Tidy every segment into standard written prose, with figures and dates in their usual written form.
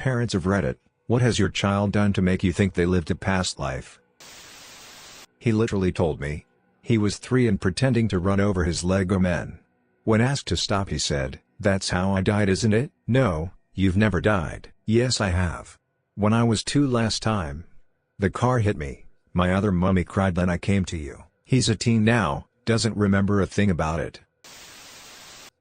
Parents of Reddit, what has your child done to make you think they lived a past life? He literally told me. He was 3 and pretending to run over his Lego men. When asked to stop, he said, "That's how I died, isn't it?" "No, you've never died." "Yes, I have. When I was 2 last time. The car hit me. My other mummy cried, then I came to you." He's a teen now, doesn't remember a thing about it.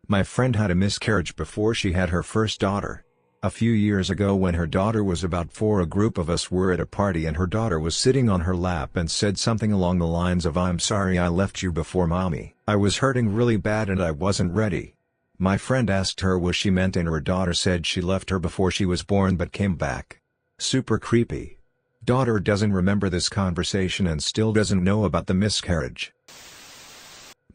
My friend had a miscarriage before she had her first daughter. A few years ago, when her daughter was about 4, a group of us were at a party and her daughter was sitting on her lap and said something along the lines of, "I'm sorry I left you before mommy. I was hurting really bad and I wasn't ready." My friend asked her what she meant and her daughter said she left her before she was born but came back. Super creepy. Daughter doesn't remember this conversation and still doesn't know about the miscarriage.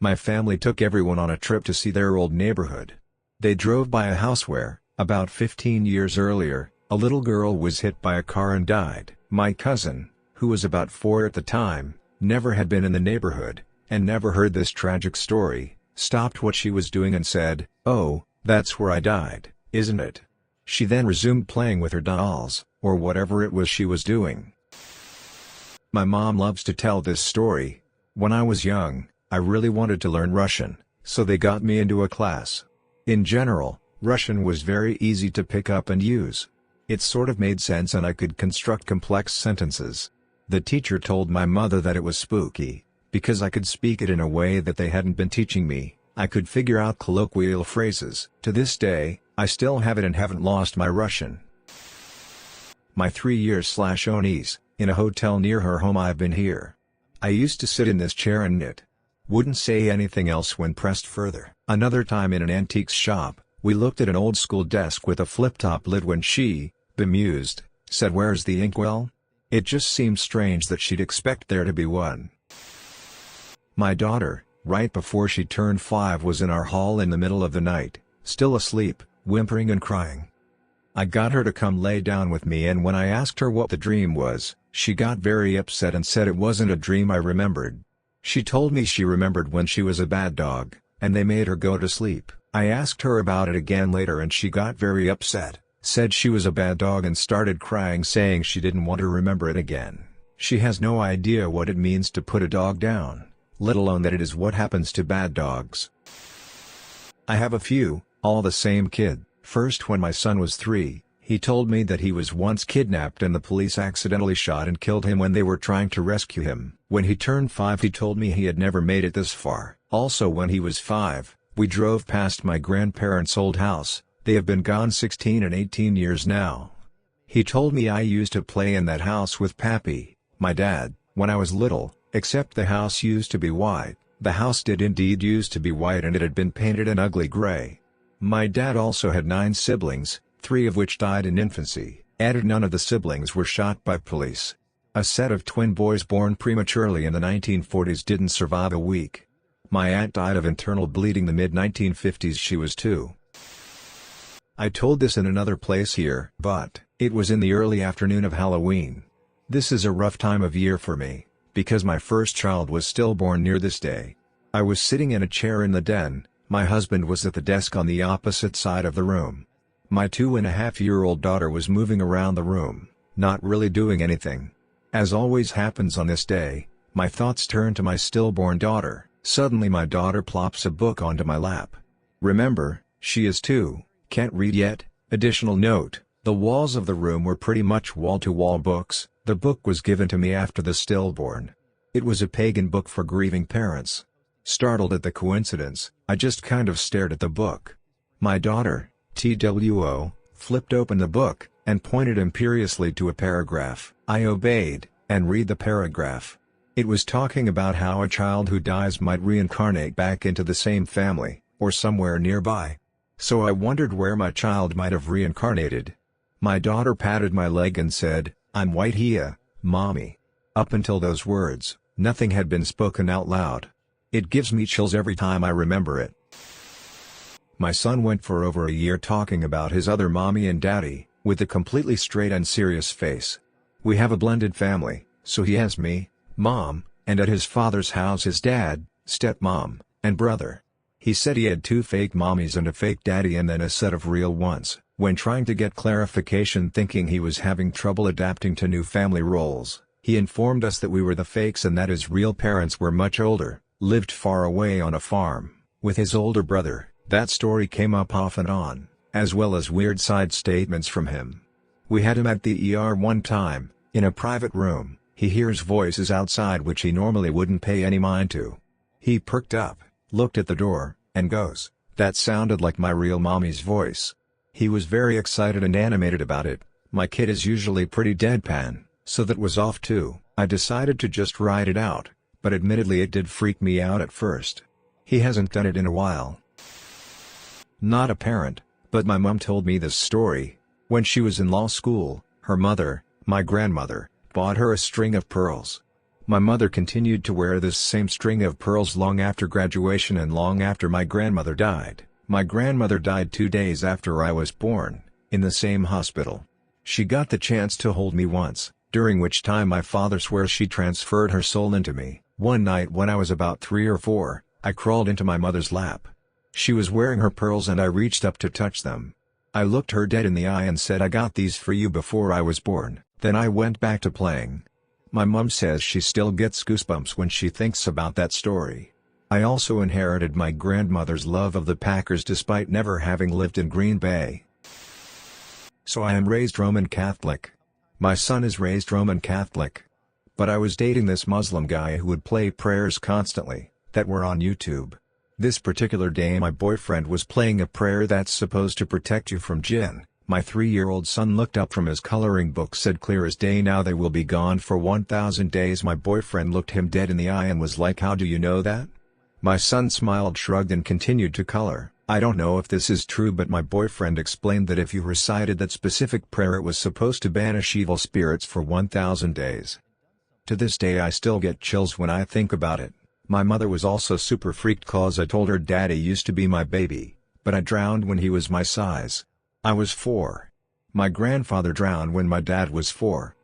My family took everyone on a trip to see their old neighborhood. They drove by a house where, about 15 years earlier, a little girl was hit by a car and died. My cousin, who was about 4 at the time, never had been in the neighborhood, and never heard this tragic story, stopped what she was doing and said, "Oh, that's where I died, isn't it?" She then resumed playing with her dolls, or whatever it was she was doing. My mom loves to tell this story. When I was young, I really wanted to learn Russian, so they got me into a class. In general, Russian was very easy to pick up and use. It sort of made sense and I could construct complex sentences. The teacher told my mother that it was spooky, because I could speak it in a way that they hadn't been teaching me. I could figure out colloquial phrases. To this day, I still have it and haven't lost my Russian. My 3 years/ONIs, in a hotel near her home. I've been here. I used to sit in this chair and knit. Wouldn't say anything else when pressed further. Another time in an antiques shop, we looked at an old school desk with a flip-top lid when she, bemused, said, "Where's the inkwell?" It just seemed strange that she'd expect there to be one. My daughter, right before she turned 5, was in our hall in the middle of the night, still asleep, whimpering and crying. I got her to come lay down with me, and when I asked her what the dream was, she got very upset and said it wasn't a dream. I remembered. She told me she remembered when she was a bad dog, and they made her go to sleep. I asked her about it again later and she got very upset, said she was a bad dog and started crying, saying she didn't want to remember it again. She has no idea what it means to put a dog down, let alone that it is what happens to bad dogs. I have a few, all the same kid. First, when my son was 3, he told me that he was once kidnapped and the police accidentally shot and killed him when they were trying to rescue him. When he turned 5, he told me he had never made it this far. Also, when he was 5, we drove past my grandparents' old house. They have been gone 16 and 18 years now. He told me I used to play in that house with Pappy, my dad, when I was little, except the house used to be white. The house did indeed used to be white and it had been painted an ugly gray. My dad also had 9 siblings, 3 of which died in infancy. Added, none of the siblings were shot by police. A set of twin boys born prematurely in the 1940s didn't survive a week. My aunt died of internal bleeding the mid-1950s. She was 2. I told this in another place here, but it was in the early afternoon of Halloween. This is a rough time of year for me, because my first child was stillborn near this day. I was sitting in a chair in the den, my husband was at the desk on the opposite side of the room. My 2.5-year-old daughter was moving around the room, not really doing anything. As always happens on this day, my thoughts turn to my stillborn daughter. Suddenly my daughter plops a book onto my lap. Remember, she is 2, can't read yet. Additional note, the walls of the room were pretty much wall-to-wall books. The book was given to me after the stillborn. It was a pagan book for grieving parents. Startled at the coincidence, I just kind of stared at the book. My daughter, TWO, flipped open the book, and pointed imperiously to a paragraph. I obeyed, and read the paragraph. It was talking about how a child who dies might reincarnate back into the same family, or somewhere nearby. So I wondered where my child might have reincarnated. My daughter patted my leg and said, "I'm white here, mommy." Up until those words, nothing had been spoken out loud. It gives me chills every time I remember it. My son went for over a year talking about his other mommy and daddy, with a completely straight and serious face. We have a blended family, so he has me, mom, and at his father's house his dad, stepmom, and brother. He said he had 2 fake mommies and a fake daddy and then a set of real ones. When trying to get clarification thinking he was having trouble adapting to new family roles, he informed us that we were the fakes and that his real parents were much older, lived far away on a farm, with his older brother. That story came up off and on, as well as weird side statements from him. We had him at the ER one time, in a private room. He hears voices outside which he normally wouldn't pay any mind to. He perked up, looked at the door, and goes, "That sounded like my real mommy's voice." He was very excited and animated about it. My kid is usually pretty deadpan, so that was off too. I decided to just write it out, but admittedly it did freak me out at first. He hasn't done it in a while. Not a parent, but my mom told me this story. When she was in law school, her mother, my grandmother, bought her a string of pearls. My mother continued to wear this same string of pearls long after graduation and long after my grandmother died. My grandmother died 2 days after I was born, in the same hospital. She got the chance to hold me once, during which time my father swears she transferred her soul into me. One night when I was about 3 or 4, I crawled into my mother's lap. She was wearing her pearls and I reached up to touch them. I looked her dead in the eye and said, "I got these for you before I was born." Then I went back to playing. My mom says she still gets goosebumps when she thinks about that story. I also inherited my grandmother's love of the Packers despite never having lived in Green Bay. So I am raised Roman Catholic. My son is raised Roman Catholic. But I was dating this Muslim guy who would play prayers constantly, that were on YouTube. This particular day my boyfriend was playing a prayer that's supposed to protect you from jinn. My 3-year-old son looked up from his coloring book, said clear as day, "Now they will be gone for 1,000 days." My boyfriend looked him dead in the eye and was like, "How do you know that?" My son smiled, shrugged and continued to color. I don't know if this is true, but my boyfriend explained that if you recited that specific prayer it was supposed to banish evil spirits for 1,000 days. To this day I still get chills when I think about it. My mother was also super freaked cause I told her daddy used to be my baby, but I drowned when he was my size. I was 4. My grandfather drowned when my dad was 4.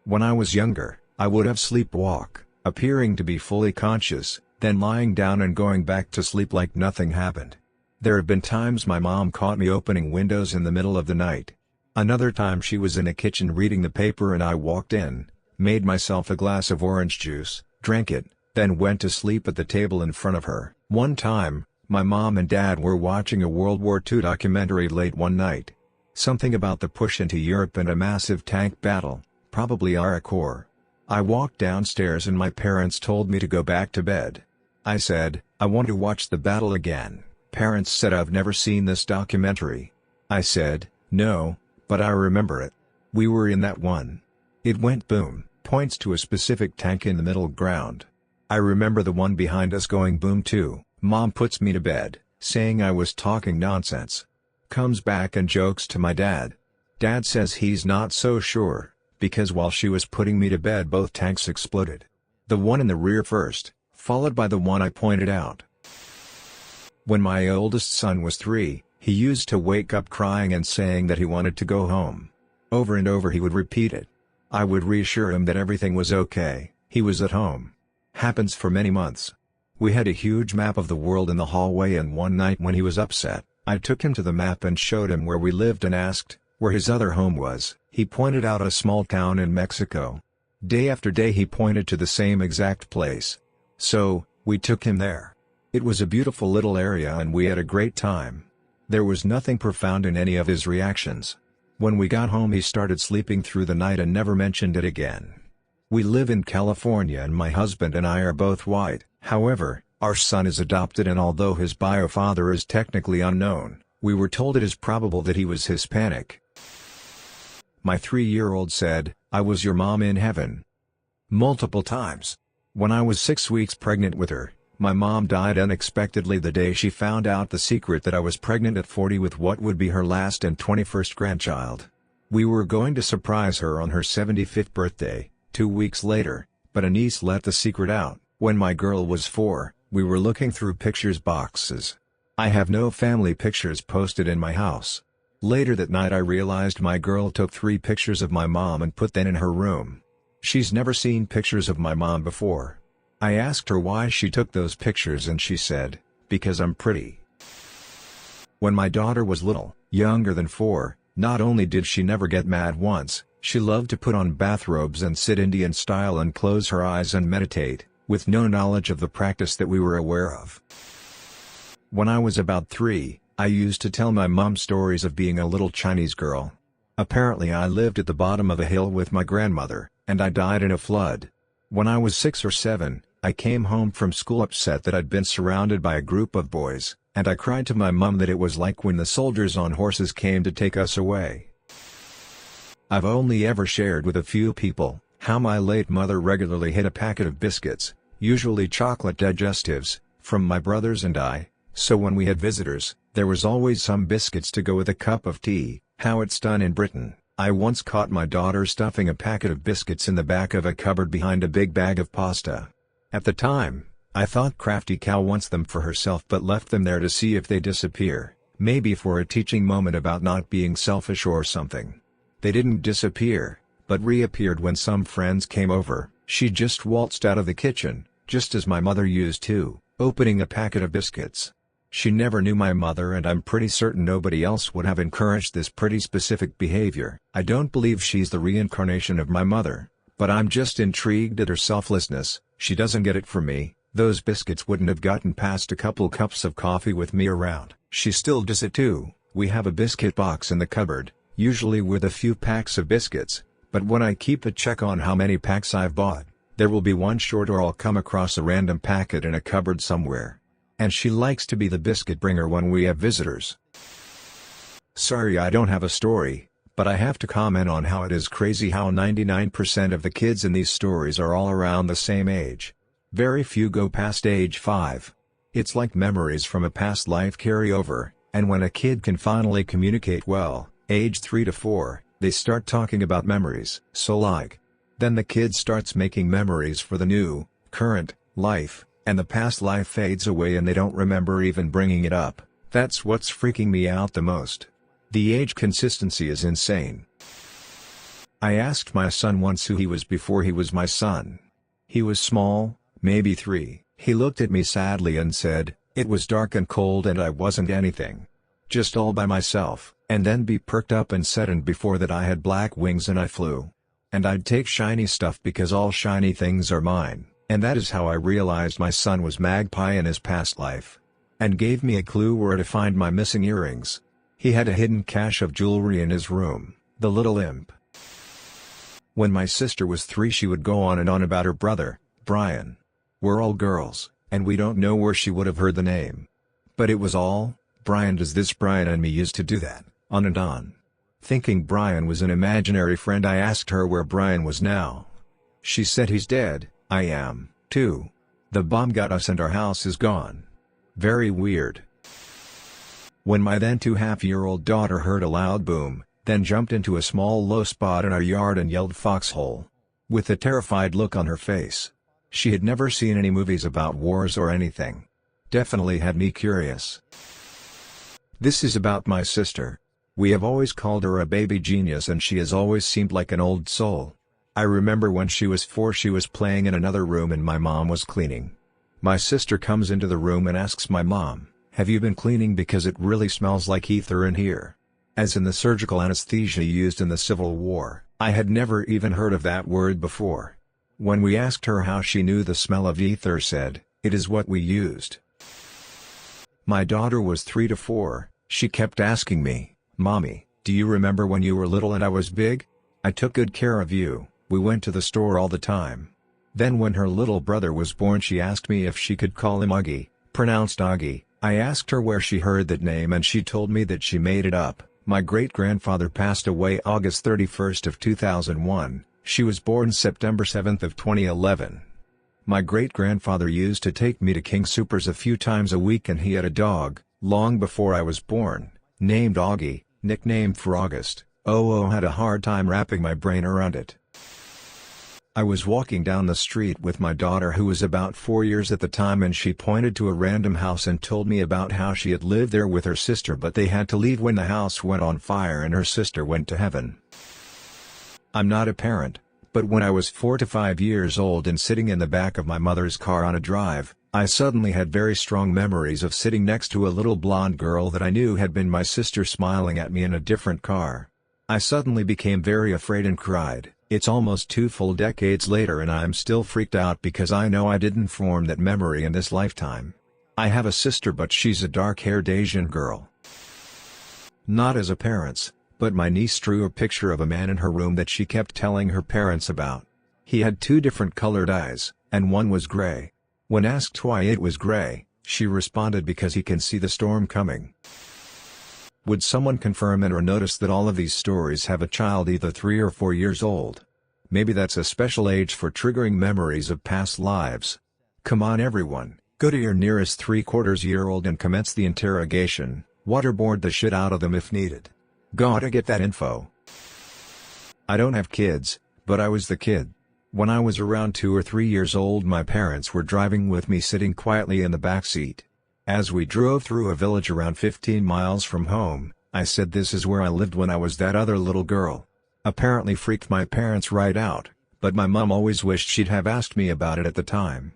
When I was younger, I would have sleepwalk, appearing to be fully conscious, then lying down and going back to sleep like nothing happened. There have been times my mom caught me opening windows in the middle of the night. Another time she was in a kitchen reading the paper and I walked in, made myself a glass of orange juice, drank it, then went to sleep at the table in front of her. One time, my mom and dad were watching a World War II documentary late one night. Something about the push into Europe and a massive tank battle, probably Aracor. I walked downstairs and my parents told me to go back to bed. I said, "I want to watch the battle again." Parents said, "I've never seen this documentary." I said, "No, but I remember it. We were in that one. It went boom," points to a specific tank in the middle ground. I remember the one behind us going boom too. Mom puts me to bed, saying I was talking nonsense. Comes back and jokes to my dad. Dad says he's not so sure, because while she was putting me to bed both tanks exploded. The one in the rear first, followed by the one I pointed out. When my oldest son was 3, he used to wake up crying and saying that he wanted to go home. Over and over he would repeat it. I would reassure him that everything was okay, he was at home. Happens for many months. We had a huge map of the world in the hallway, and one night when he was upset, I took him to the map and showed him where we lived and asked where his other home was. He pointed out a small town in Mexico. Day after day he pointed to the same exact place. So, we took him there. It was a beautiful little area and we had a great time. There was nothing profound in any of his reactions. When we got home he started sleeping through the night and never mentioned it again. We live in California and my husband and I are both white. However, our son is adopted, and although his bio father is technically unknown, we were told it is probable that he was Hispanic. My 3-year-old said, "I was your mom in heaven." Multiple times. When I was 6 weeks pregnant with her, my mom died unexpectedly the day she found out the secret that I was pregnant at 40 with what would be her last and 21st grandchild. We were going to surprise her on her 75th birthday, 2 weeks later, but a niece let the secret out. When my girl was 4, we were looking through pictures boxes. I have no family pictures posted in my house. Later that night I realized my girl took 3 pictures of my mom and put them in her room. She's never seen pictures of my mom before. I asked her why she took those pictures and she said, "Because I'm pretty." When my daughter was little, younger than 4, not only did she never get mad once, she loved to put on bathrobes and sit Indian style and close her eyes and meditate, with no knowledge of the practice that we were aware of. When I was about 3, I used to tell my mom stories of being a little Chinese girl. Apparently I lived at the bottom of a hill with my grandmother, and I died in a flood. When I was 6 or 7, I came home from school upset that I'd been surrounded by a group of boys, and I cried to my mom that it was like when the soldiers on horses came to take us away. I've only ever shared with a few people how my late mother regularly hid a packet of biscuits, usually chocolate digestives, from my brothers and I, so when we had visitors, there was always some biscuits to go with a cup of tea. How it's done in Britain. I once caught my daughter stuffing a packet of biscuits in the back of a cupboard behind a big bag of pasta. At the time, I thought crafty cow wants them for herself but left them there to see if they disappear, maybe for a teaching moment about not being selfish or something. They didn't disappear, but reappeared when some friends came over. She just waltzed out of the kitchen, just as my mother used to, opening a packet of biscuits. She never knew my mother and I'm pretty certain nobody else would have encouraged this pretty specific behavior. I don't believe she's the reincarnation of my mother, but I'm just intrigued at her selflessness. She doesn't get it from me. Those biscuits wouldn't have gotten past a couple cups of coffee with me around. She still does it too. We have a biscuit box in the cupboard, usually with a few packs of biscuits, but when I keep a check on how many packs I've bought, there will be one short or I'll come across a random packet in a cupboard somewhere. And she likes to be the biscuit bringer when we have visitors. Sorry I don't have a story, but I have to comment on how it is crazy how 99% of the kids in these stories are all around the same age. Very few go past age 5. It's like memories from a past life carry over, and when a kid can finally communicate well, age 3 to 4, they start talking about memories. Then the kid starts making memories for the new, current, life. And the past life fades away and they don't remember even bringing it up. That's what's freaking me out the most. The age consistency is insane. I asked my son once who he was before he was my son. He was small, maybe 3. He looked at me sadly and said, "It was dark and cold and I wasn't anything. Just all by myself," and then be perked up and said, "And before that I had black wings and I flew. And I'd take shiny stuff because all shiny things are mine." And that is how I realized my son was Magpie in his past life. And gave me a clue where to find my missing earrings. He had a hidden cache of jewelry in his room, the little imp. When my sister was 3 she would go on and on about her brother, Brian. We're all girls, and we don't know where she would have heard the name. But it was all, "Brian does this, Brian and me used to do that," on and on. Thinking Brian was an imaginary friend I asked her where Brian was now. She said he's dead. I am, too. The bomb got us and our house is gone. Very weird. When my then 2.5-year-old daughter heard a loud boom, then jumped into a small low spot in our yard and yelled "foxhole," with a terrified look on her face. She had never seen any movies about wars or anything. Definitely had me curious. This is about my sister. We have always called her a baby genius and she has always seemed like an old soul. I remember when she was 4 she was playing in another room and my mom was cleaning. My sister comes into the room and asks my mom, "Have you been cleaning because it really smells like ether in here?" As in the surgical anesthesia used in the Civil War. I had never even heard of that word before. When we asked her how she knew the smell of ether said, "It is what we used." My daughter was 3 to 4, she kept asking me, "Mommy, do you remember when you were little and I was big? I took good care of you. We went to the store all the time." Then when her little brother was born she asked me if she could call him Augie, pronounced Augie. I asked her where she heard that name and she told me that she made it up. My great-grandfather passed away August 31st of 2001, she was born September 7th of 2011. My great-grandfather used to take me to King Soopers a few times a week and he had a dog, long before I was born, named Augie, nicknamed for August. Had a hard time wrapping my brain around it. I was walking down the street with my daughter who was about 4 years at the time and she pointed to a random house and told me about how she had lived there with her sister but they had to leave when the house went on fire and her sister went to heaven. I'm not a parent, but when I was 4 to 5 years old and sitting in the back of my mother's car on a drive, I suddenly had very strong memories of sitting next to a little blonde girl that I knew had been my sister smiling at me in a different car. I suddenly became very afraid and cried. It's almost 2 full decades later and I am still freaked out because I know I didn't form that memory in this lifetime. I have a sister but she's a dark-haired Asian girl. Not as a parents, but my niece drew a picture of a man in her room that she kept telling her parents about. He had 2 different colored eyes, and one was gray. When asked why it was gray, she responded because he can see the storm coming. Would someone confirm it or notice that all of these stories have a child either 3 or 4 years old? Maybe that's a special age for triggering memories of past lives. Come on everyone, go to your nearest 3/4-year-old and commence the interrogation, waterboard the shit out of them if needed. Gotta get that info. I don't have kids, but I was the kid. When I was around 2 or 3 years old my parents were driving with me sitting quietly in the back seat. As we drove through a village around 15 miles from home, I said this is where I lived when I was that other little girl. Apparently freaked my parents right out, but my mom always wished she'd have asked me about it at the time.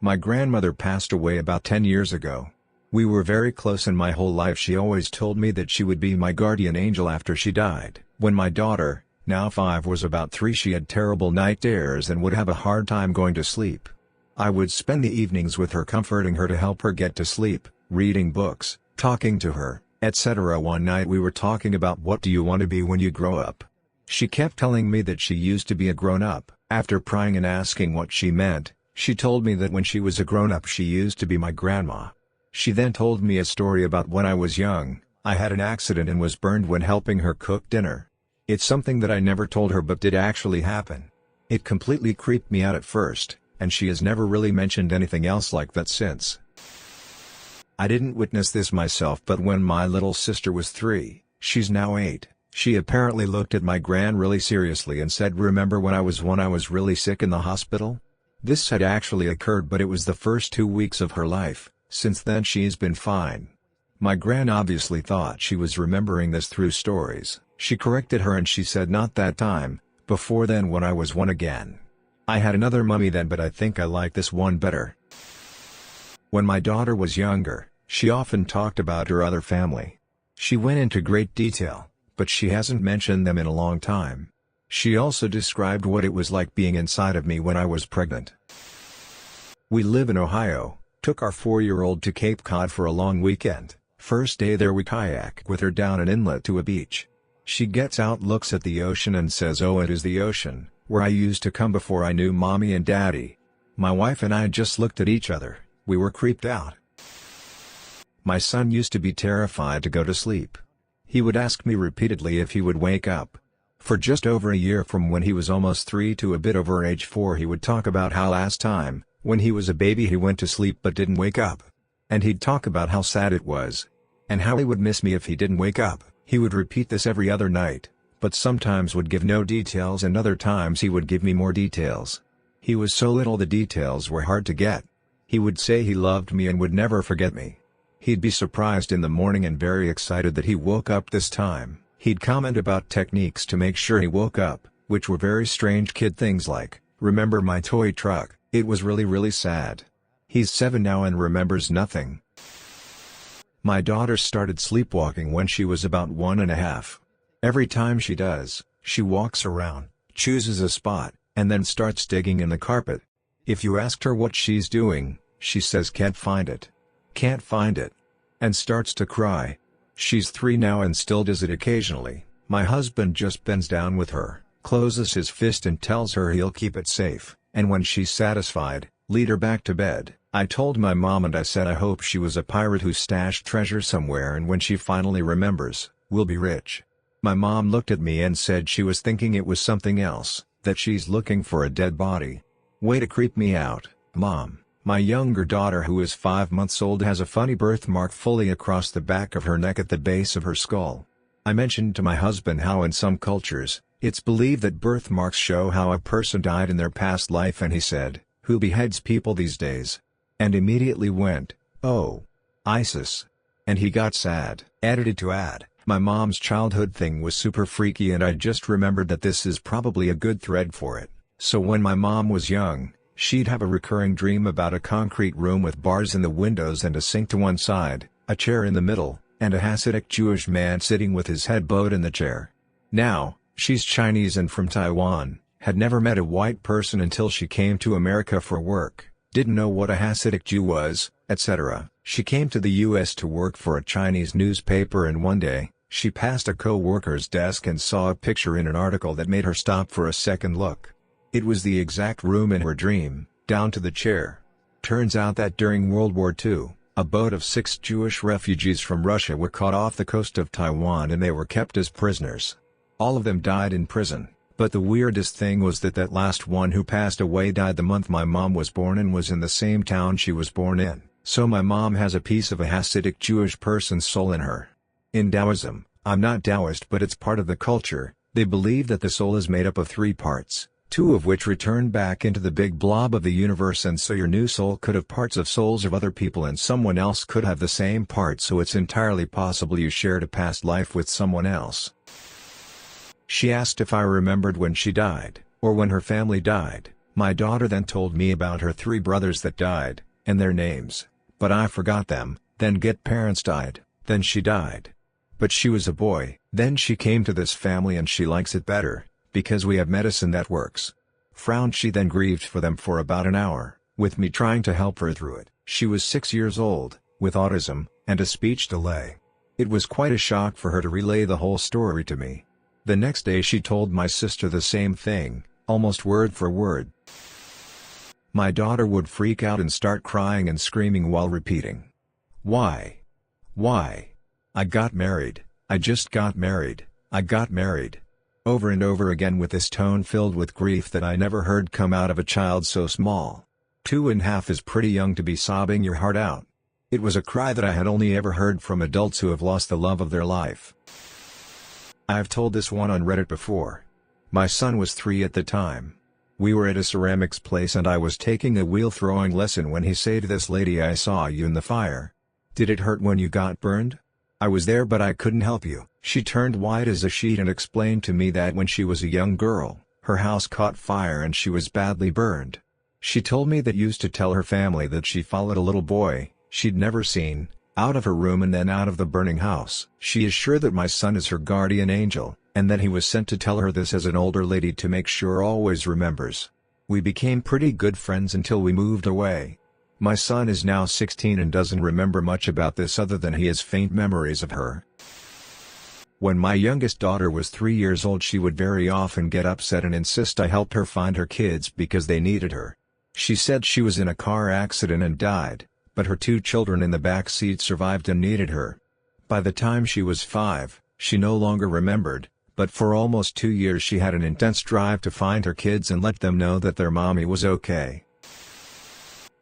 My grandmother passed away about 10 years ago. We were very close and my whole life she always told me that she would be my guardian angel after she died. When my daughter, now 5, was about 3 she had terrible night terrors and would have a hard time going to sleep. I would spend the evenings with her comforting her to help her get to sleep, reading books, talking to her, etc. One night we were talking about what do you want to be when you grow up. She kept telling me that she used to be a grown-up. After prying and asking what she meant, she told me that when she was a grown-up she used to be my grandma. She then told me a story about when I was young, I had an accident and was burned when helping her cook dinner. It's something that I never told her but did actually happen. It completely creeped me out at first, and she has never really mentioned anything else like that since. I didn't witness this myself but when my little sister was 3, she's now 8, she apparently looked at my gran really seriously and said remember when I was really sick in the hospital? This had actually occurred but it was the first 2 weeks of her life, since then she's been fine. My gran obviously thought she was remembering this through stories. She corrected her and she said not that time, before then when I was 1 again. I had another mummy then but I think I like this one better. When my daughter was younger, she often talked about her other family. She went into great detail, but she hasn't mentioned them in a long time. She also described what it was like being inside of me when I was pregnant. We live in Ohio, took our 4-year-old to Cape Cod for a long weekend. First day there we kayak with her down an inlet to a beach. She gets out, looks at the ocean and says oh it is the ocean, where I used to come before I knew mommy and daddy. My wife and I just looked at each other, we were creeped out. My son used to be terrified to go to sleep. He would ask me repeatedly if he would wake up. For just over a year from when he was almost 3 to a bit over age 4 he would talk about how last time, when he was a baby he went to sleep but didn't wake up. And he'd talk about how sad it was. And how he would miss me if he didn't wake up. He would repeat this every other night, but sometimes would give no details and other times he would give me more details. He was so little the details were hard to get. He would say he loved me and would never forget me. He'd be surprised in the morning and very excited that he woke up this time. He'd comment about techniques to make sure he woke up, which were very strange kid things like, remember my toy truck, it was really sad. He's 7 now and remembers nothing. My daughter started sleepwalking when she was about 1.5. Every time she does, she walks around, chooses a spot, and then starts digging in the carpet. If you asked her what she's doing, she says can't find it. Can't find it. And starts to cry. She's 3 now and still does it occasionally. My husband just bends down with her, closes his fist and tells her he'll keep it safe, and when she's satisfied, lead her back to bed. I told my mom and I said I hope she was a pirate who stashed treasure somewhere and when she finally remembers, we'll be rich. My mom looked at me and said she was thinking it was something else, that she's looking for a dead body. Way to creep me out, Mom. My younger daughter who is 5 months old has a funny birthmark fully across the back of her neck at the base of her skull. I mentioned to my husband how in some cultures, it's believed that birthmarks show how a person died in their past life and he said, who beheads people these days? And immediately went, oh, ISIS. And he got sad. Edited to add, my mom's childhood thing was super freaky and I just remembered that this is probably a good thread for it. So when my mom was young, She'd have a recurring dream about a concrete room with bars in the windows and a sink to one side, a chair in the middle, and a Hasidic Jewish man sitting with his head bowed in the chair. Now, she's Chinese and from Taiwan, had never met a white person until she came to America for work, didn't know what a Hasidic Jew was, etc. She came to the US to work for a Chinese newspaper, and one day, she passed a co-worker's desk and saw a picture in an article that made her stop for a second look. It was the exact room in her dream, down to the chair. Turns out that during World War II, a boat of 6 Jewish refugees from Russia were caught off the coast of Taiwan and they were kept as prisoners. All of them died in prison, but the weirdest thing was that last one who passed away died the month my mom was born and was in the same town she was born in, so my mom has a piece of a Hasidic Jewish person's soul in her. In Taoism, I'm not Taoist but it's part of the culture, they believe that the soul is made up of 3 parts. 2 of which return back into the big blob of the universe, and so your new soul could have parts of souls of other people and someone else could have the same part, so it's entirely possible you shared a past life with someone else. She asked if I remembered when she died, or when her family died. My daughter then told me about her 3 brothers that died, and their names, but I forgot them. Then parents died, then she died. But she was a boy. Then she came to this family and she likes it better, because we have medicine that works. Frowned. She then grieved for them for about an hour, with me trying to help her through it. She was 6 years old, with autism, and a speech delay. It was quite a shock for her to relay the whole story to me. The next day she told my sister the same thing, almost word for word. My daughter would freak out and start crying and screaming while repeating, "Why? Why? I got married, I just got married, I got married." Over and over again with this tone filled with grief that I never heard come out of a child so small. 2.5 is pretty young to be sobbing your heart out. It was a cry that I had only ever heard from adults who have lost the love of their life. I've told this one on Reddit before. My son was 3 at the time. We were at a ceramics place and I was taking a wheel throwing lesson when he said to this lady, "I saw you in the fire. Did it hurt when you got burned? I was there but I couldn't help you." She turned white as a sheet and explained to me that when she was a young girl, her house caught fire and she was badly burned. She told me that used to tell her family that she followed a little boy, she'd never seen, out of her room and then out of the burning house. She is sure that my son is her guardian angel, and that he was sent to tell her this as an older lady to make sure always remembers. We became pretty good friends until we moved away. My son is now 16 and doesn't remember much about this other than he has faint memories of her. When my youngest daughter was 3 years old, she would very often get upset and insist I helped her find her kids because they needed her. She said she was in a car accident and died, but her 2 children in the back seat survived and needed her. By the time she was 5, she no longer remembered, but for almost 2 years she had an intense drive to find her kids and let them know that their mommy was okay.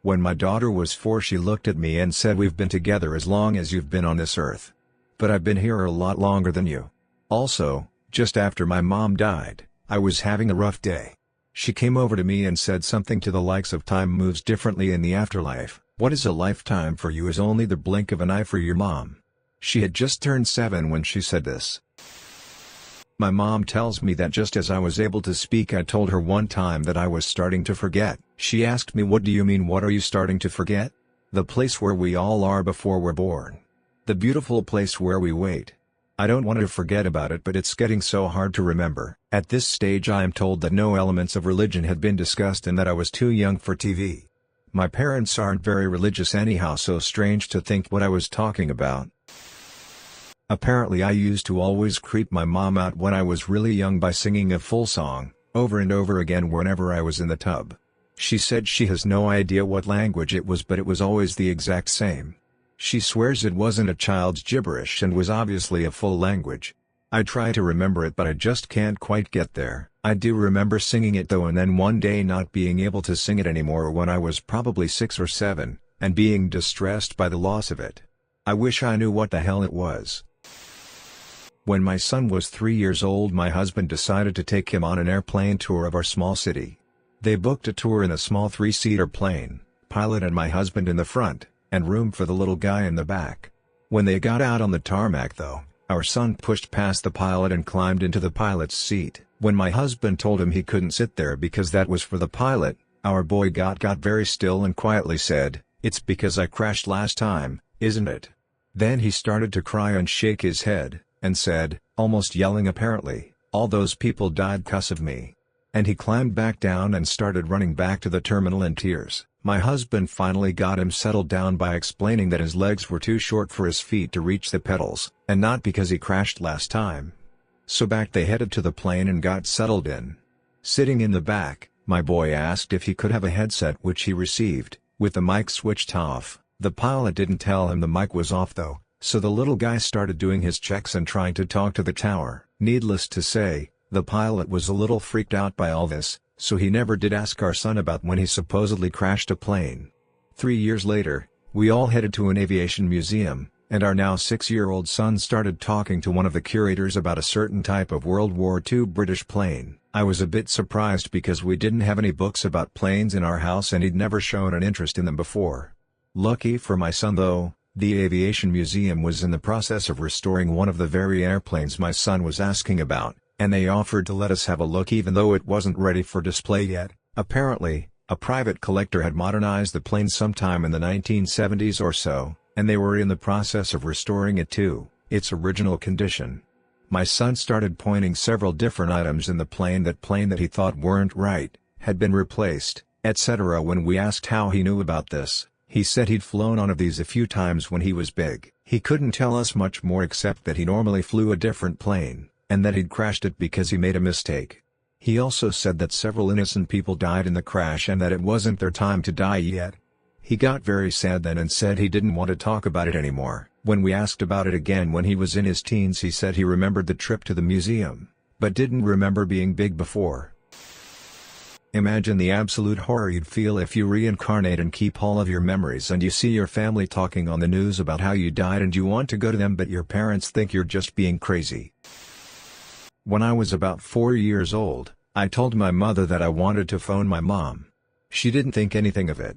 When my daughter was 4, she looked at me and said, "We've been together as long as you've been on this earth. But I've been here a lot longer than you. Also, just after my mom died, I was having a rough day." She came over to me and said something to the likes of, "Time moves differently in the afterlife. What is a lifetime for you is only the blink of an eye for your mom." She had just turned 7 when she said this. My mom tells me that just as I was able to speak, I told her one time that I was starting to forget. She asked me, "What do you mean, what are you starting to forget?" "The place where we all are before we're born. The beautiful place where we wait. I don't want to forget about it, but it's getting so hard to remember." At this stage I am told that no elements of religion had been discussed and that I was too young for TV. My parents aren't very religious anyhow, so strange to think what I was talking about. Apparently I used to always creep my mom out when I was really young by singing a full song, over and over again whenever I was in the tub. She said she has no idea what language it was, but it was always the exact same. She swears it wasn't a child's gibberish and was obviously a full language. I try to remember it but I just can't quite get there. I do remember singing it though, and then one day not being able to sing it anymore when I was probably 6 or 7, and being distressed by the loss of it. I wish I knew what the hell it was. When my son was 3 years old, my husband decided to take him on an airplane tour of our small city. They booked a tour in a small 3-seater plane, pilot and my husband in the front, and room for the little guy in the back. When they got out on the tarmac though, our son pushed past the pilot and climbed into the pilot's seat. When my husband told him he couldn't sit there because that was for the pilot, Our boy got very still and quietly said, "It's because I crashed last time, isn't it?" Then he started to cry and shake his head, and said, almost yelling apparently, "All those people died 'cause of me." And he climbed back down and started running back to the terminal in tears. My husband finally got him settled down by explaining that his legs were too short for his feet to reach the pedals, and not because he crashed last time. So back they headed to the plane and got settled in. Sitting in the back, my boy asked if he could have a headset, which he received, with the mic switched off. The pilot didn't tell him the mic was off though, so the little guy started doing his checks and trying to talk to the tower. Needless to say, the pilot was a little freaked out by all this, so he never did ask our son about when he supposedly crashed a plane. 3 years later, we all headed to an aviation museum, and our now 6-year-old son started talking to one of the curators about a certain type of World War II British plane. I was a bit surprised because we didn't have any books about planes in our house and he'd never shown an interest in them before. Lucky for my son though, the aviation museum was in the process of restoring one of the very airplanes my son was asking about, and they offered to let us have a look even though it wasn't ready for display yet. Apparently, a private collector had modernized the plane sometime in the 1970s or so, and they were in the process of restoring it to its original condition. My son started pointing several different items in the plane that he thought weren't right, had been replaced, etc. When we asked how he knew about this, he said he'd flown one of these a few times when he was big. He couldn't tell us much more except that he normally flew a different plane, and that he'd crashed it because he made a mistake. He also said that several innocent people died in the crash and that it wasn't their time to die yet. He got very sad then and said he didn't want to talk about it anymore. When we asked about it again when he was in his teens, he said he remembered the trip to the museum, but didn't remember being big before. Imagine the absolute horror you'd feel if you reincarnate and keep all of your memories and you see your family talking on the news about how you died and you want to go to them but your parents think you're just being crazy. When I was about 4 years old, I told my mother that I wanted to phone my mom. She didn't think anything of it.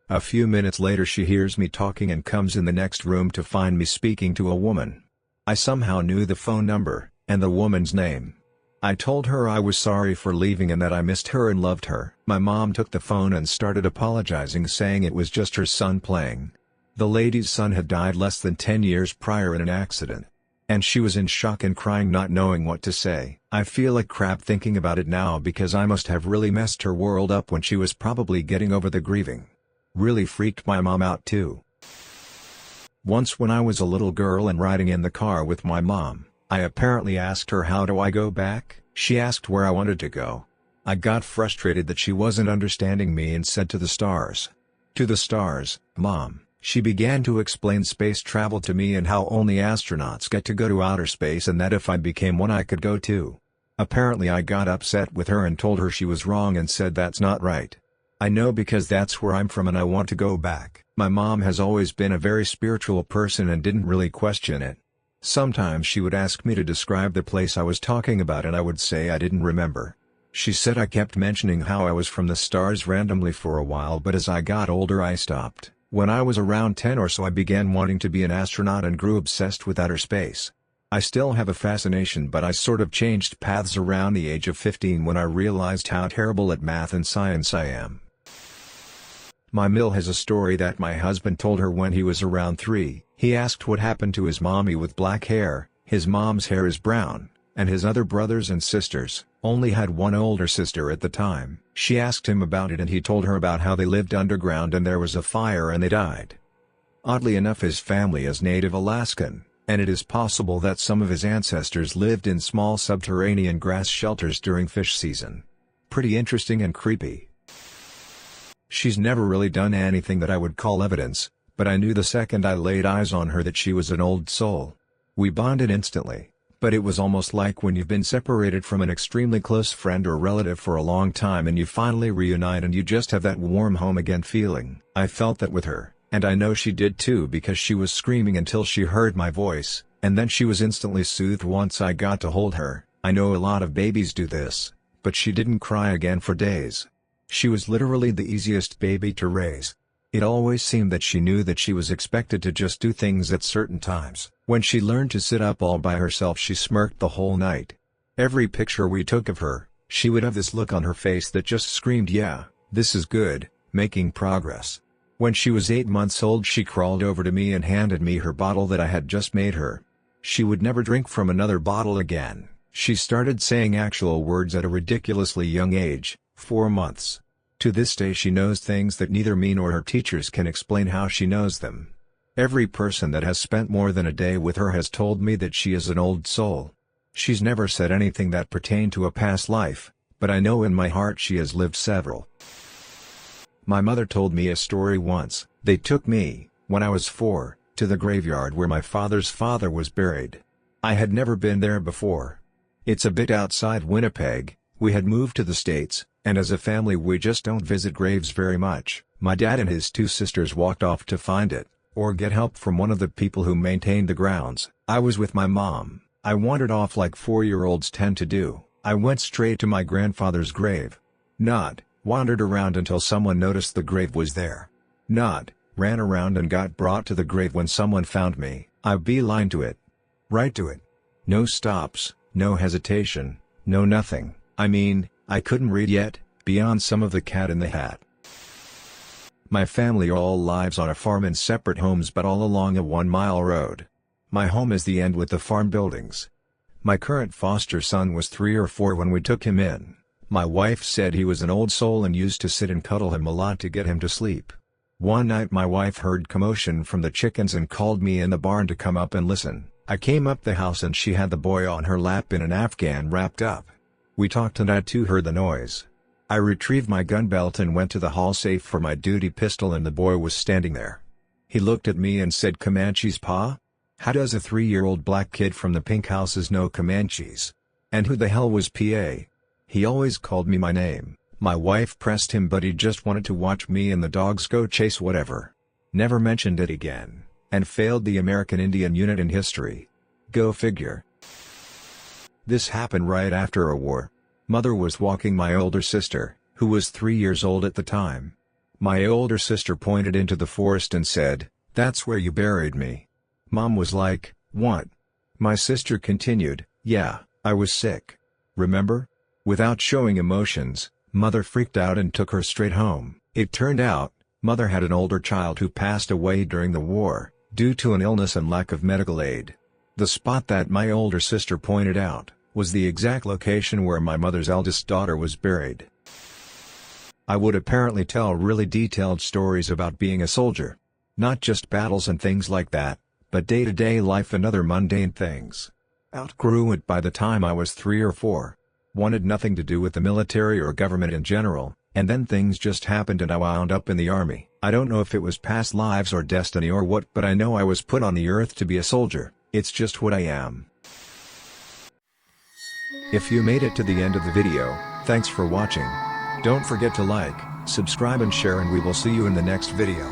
A few minutes later she hears me talking and comes in the next room to find me speaking to a woman. I somehow knew the phone number, and the woman's name. I told her I was sorry for leaving and that I missed her and loved her. My mom took the phone and started apologizing, saying it was just her son playing. The lady's son had died less than 10 years prior in an accident. And she was in shock and crying, not knowing what to say. I feel like crap thinking about it now because I must have really messed her world up when she was probably getting over the grieving. Really freaked my mom out too. Once when I was a little girl and riding in the car with my mom, I apparently asked her how do I go back. She asked where I wanted to go. I got frustrated that she wasn't understanding me and said to the stars. To the stars, Mom. She began to explain space travel to me and how only astronauts get to go to outer space and that if I became one I could go too. Apparently I got upset with her and told her she was wrong and said that's not right. I know because that's where I'm from and I want to go back. My mom has always been a very spiritual person and didn't really question it. Sometimes she would ask me to describe the place I was talking about and I would say I didn't remember. She said I kept mentioning how I was from the stars randomly for a while, but as I got older I stopped. When I was around 10 or so I began wanting to be an astronaut and grew obsessed with outer space. I still have a fascination, but I sort of changed paths around the age of 15 when I realized how terrible at math and science I am. My Mill has a story that my husband told her when he was around 3. He asked what happened to his mommy with black hair. His mom's hair is brown, and his other brothers and sisters only had one older sister at the time. She asked him about it and he told her about how they lived underground and there was a fire and they died. Oddly enough, his family is native Alaskan, and it is possible that some of his ancestors lived in small subterranean grass shelters during fish season. Pretty interesting and creepy. She's never really done anything that I would call evidence, but I knew the second I laid eyes on her that she was an old soul. We bonded instantly, but it was almost like when you've been separated from an extremely close friend or relative for a long time and you finally reunite and you just have that warm home again feeling. I felt that with her, and I know she did too because she was screaming until she heard my voice, and then she was instantly soothed once I got to hold her. I know a lot of babies do this, but she didn't cry again for days. She was literally the easiest baby to raise. It always seemed that she knew that she was expected to just do things at certain times. When she learned to sit up all by herself, she smirked the whole night. Every picture we took of her, she would have this look on her face that just screamed, "Yeah, This is good, making progress. When she was 8 months old, she crawled over to me and handed me her bottle that I had just made her. She would never drink from another bottle again. She started saying actual words at a ridiculously young age, 4 months. To this day she knows things that neither me nor her teachers can explain how she knows them. Every person that has spent more than a day with her has told me that she is an old soul. She's never said anything that pertained to a past life, but I know in my heart she has lived several. My mother told me a story once. They took me, when I was 4, to the graveyard where my father's father was buried. I had never been there before. It's a bit outside Winnipeg. We had moved to the States, and as a family we just don't visit graves very much. My dad and his 2 sisters walked off to find it, or get help from one of the people who maintained the grounds. I was with my mom. I wandered off like 4-year-olds tend to do. I went straight to my grandfather's grave. Wandered around until someone noticed the grave was there. Ran around and got brought to the grave. When someone found me, I beelined to it. Right to it. No stops, no hesitation, no nothing. I mean, I couldn't read yet, beyond some of the Cat in the Hat. My family all lives on a farm in separate homes but all along a 1-mile road. My home is the end with the farm buildings. My current foster son was 3 or 4 when we took him in. My wife said he was an old soul and used to sit and cuddle him a lot to get him to sleep. One night my wife heard commotion from the chickens and called me in the barn to come up and listen. I came up the house and she had the boy on her lap in an Afghan wrapped up. We talked and I too heard the noise. I retrieved my gun belt and went to the hall safe for my duty pistol and the boy was standing there. He looked at me and said, "Comanches, Pa? How does a 3-year-old black kid from the pink houses know Comanches? And who the hell was PA?" He always called me my name. My wife pressed him but he just wanted to watch me and the dogs go chase whatever. Never mentioned it again, and failed the American Indian Unit in history. Go figure. This happened right after a war. Mother was walking my older sister, who was 3 years old at the time. My older sister pointed into the forest and said, "That's where you buried me." Mom was like, "What?" My sister continued, "Yeah, I was sick. Remember?" Without showing emotions, Mother freaked out and took her straight home. It turned out, Mother had an older child who passed away during the war, due to an illness and lack of medical aid. The spot that my older sister pointed out, was the exact location where my mother's eldest daughter was buried. I would apparently tell really detailed stories about being a soldier. Not just battles and things like that, but day-to-day life and other mundane things. Outgrew it by the time I was 3 or 4. Wanted nothing to do with the military or government in general, and then things just happened and I wound up in the army. I don't know if it was past lives or destiny or what, but I know I was put on the earth to be a soldier. It's just what I am. If you made it to the end of the video, thanks for watching. Don't forget to like, subscribe and share, and we will see you in the next video.